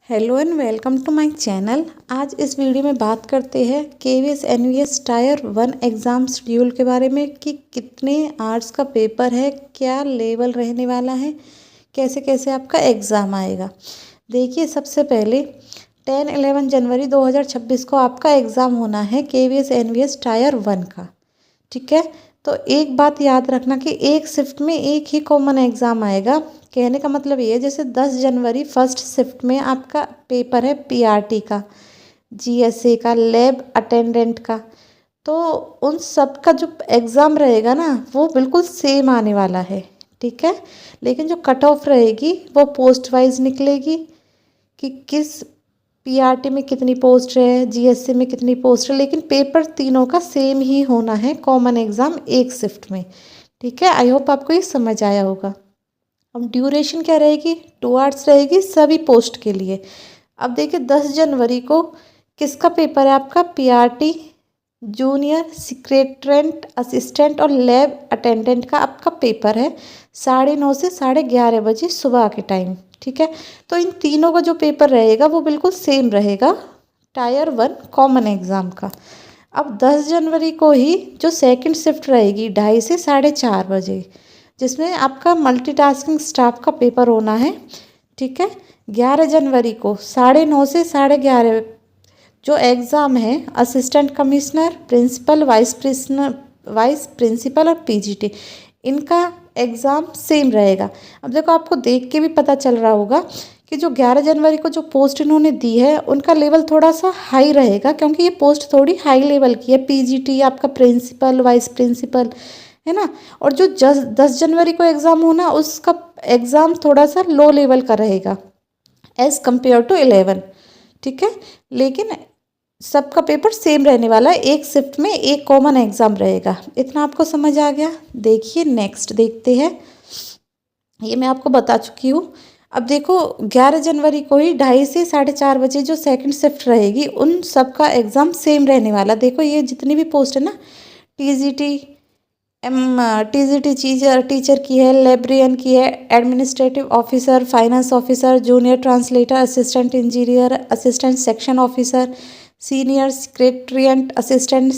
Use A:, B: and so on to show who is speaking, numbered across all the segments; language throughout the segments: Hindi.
A: Hello and welcome to my channel. आज इस वीडियो में बात करते हैं KVS NVS tier 1 exam schedule के बारे में कि कितने आवर्स का पेपर है, क्या लेवल रहने वाला है, कैसे कैसे आपका एग्ज़ाम आएगा। देखिए, सबसे पहले 10-11 जनवरी 2026 को आपका एग्ज़ाम होना है केवीएस एनवीएस टायर 1 का। ठीक है, तो एक बात याद रखना कि एक शिफ्ट में एक ही कॉमन एग्ज़ाम आएगा। कहने का मतलब ये है, जैसे 10 जनवरी फर्स्ट शिफ्ट में आपका पेपर है पीआरटी का, जीएसए का, लैब अटेंडेंट का, तो उन सब का जो एग्ज़ाम रहेगा ना वो बिल्कुल सेम आने वाला है। ठीक है, लेकिन जो कट ऑफ रहेगी वो पोस्ट वाइज निकलेगी कि किस पीआरटी में कितनी पोस्ट है, जीएससी में कितनी पोस्ट है, लेकिन पेपर तीनों का सेम ही होना है, कॉमन एग्ज़ाम एक शिफ्ट में। ठीक है, आई होप आपको ये समझ आया होगा। अब ड्यूरेशन क्या रहेगी, 2 आवर्स रहेगी सभी पोस्ट के लिए। अब देखिए 10 जनवरी को किसका पेपर है, आपका पीआरटी जूनियर सेक्रेटरेंट असिस्टेंट और लैब अटेंडेंट का आपका पेपर है 9:30 से 11:30 बजे सुबह के टाइम। ठीक है, तो इन तीनों का जो पेपर रहेगा वो बिल्कुल सेम रहेगा टायर 1 कॉमन एग्ज़ाम का। अब 10 जनवरी को ही जो सेकंड शिफ्ट रहेगी 2:30 से 4:30 बजे, जिसमें आपका मल्टीटास्किंग स्टाफ का पेपर होना है। ठीक है, 11 जनवरी को 9:30 से 11:30 जो एग्ज़ाम है assistant commissioner, principal, vice principal और पीजीटी, इनका एग्ज़ाम सेम रहेगा। अब देखो, आपको देख के भी पता चल रहा होगा कि जो 11 जनवरी को जो पोस्ट इन्होंने दी है उनका लेवल थोड़ा सा हाई रहेगा, क्योंकि ये पोस्ट थोड़ी हाई लेवल की है। पीजीटी आपका प्रिंसिपल, वाइस प्रिंसिपल है ना, और जो 10 जनवरी को एग्ज़ाम होना उसका एग्ज़ाम थोड़ा सा लो लेवल का रहेगा एज़ कम्पेयर टू 11। ठीक है, लेकिन सबका पेपर सेम रहने वाला है, एक शिफ्ट में एक कॉमन एग्ज़ाम रहेगा। इतना आपको समझ आ गया। देखिए नेक्स्ट देखते हैं, ये मैं आपको बता चुकी हूँ। अब देखो 11 जनवरी को ही 2:30 से 4:30 बजे जो सेकंड शिफ्ट रहेगी उन सब का एग्ज़ाम सेम रहने वाला। देखो ये जितनी भी पोस्ट है ना, टीजीटी टीचर की है, लाइब्रेरियन की है, administrative officer, finance officer, junior translator, assistant engineer, assistant section officer, senior secretariat assistant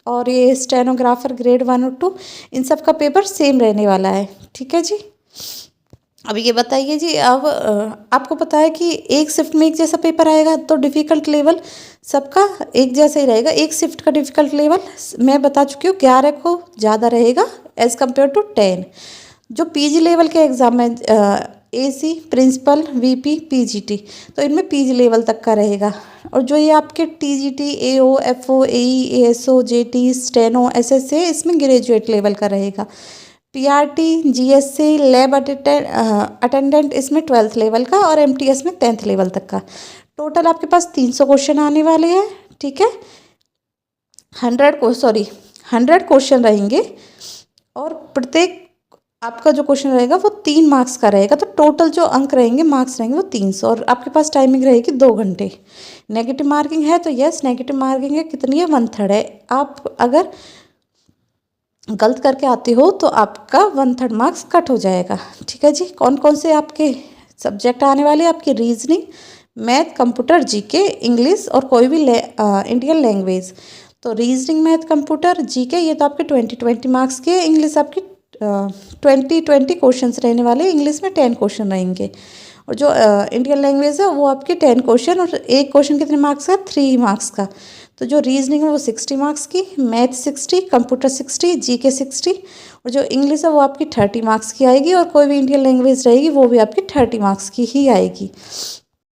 A: और ये स्टेनोग्राफर ग्रेड 1 और 2, इन सब का पेपर सेम रहने वाला है। ठीक है जी। अब ये बताइए जी, अब आपको पता है कि एक शिफ्ट में एक जैसा पेपर आएगा तो डिफ़िकल्ट लेवल सबका एक जैसा ही रहेगा। एक शिफ्ट का डिफ़िकल्ट लेवल मैं बता चुकी हूँ 11 को ज़्यादा रहेगा एज़ कम्पेयर टू 10। जो पीजी लेवल के एग्ज़ाम में एसी, प्रिंसिपल, वीपी, पीजीटी, तो इनमें पीजी लेवल तक का रहेगा। और जो ये आपके टीजीटी, एओ, एफओ, एई, एएसओ, जेटी, स्टेनो, एसएसए, इसमें ग्रेजुएट लेवल का रहेगा। पीआरटी, जीएससी, लैब अटेंडेंट इसमें 12th लेवल का और एमटीएस में 10th लेवल तक का। टोटल आपके पास 300 क्वेश्चन आने वाले हैं। ठीक है, 100 क्वेश्चन रहेंगे और प्रत्येक आपका जो क्वेश्चन रहेगा वो 3 मार्क्स का रहेगा। तो टोटल जो अंक रहेंगे, मार्क्स रहेंगे वो 300, और आपके पास टाइमिंग रहेगी 2 घंटे। नेगेटिव मार्किंग है तो यस, नेगेटिव मार्किंग है, कितनी है, 1/3 है। आप अगर गलत करके आते हो तो आपका 1/3 मार्क्स कट हो जाएगा। ठीक है जी। कौन कौन से आपके सब्जेक्ट आने वाले हैं, आपकी reasoning, math, computer, GK, English और कोई भी इंडियन लैंग्वेज। तो रीजनिंग, मैथ, कंप्यूटर, जीके ये तो आपके 20 मार्क्स के। इंग्लिश आपकी 20 क्वेश्चन रहने वाले, इंग्लिश में 10 क्वेश्चन रहेंगे। और जो इंडियन लैंग्वेज है वो आपके 10 क्वेश्चन, और एक क्वेश्चन कितने मार्क्स का, 3 मार्क्स का। तो जो रीजनिंग है वो 60 मार्क्स की, मैथ 60, कंप्यूटर 60, जीके 60, और जो इंग्लिश है वो आपकी 30 मार्क्स की आएगी, और कोई भी इंडियन लैंग्वेज रहेगी वो भी आपकी 30 मार्क्स की ही आएगी।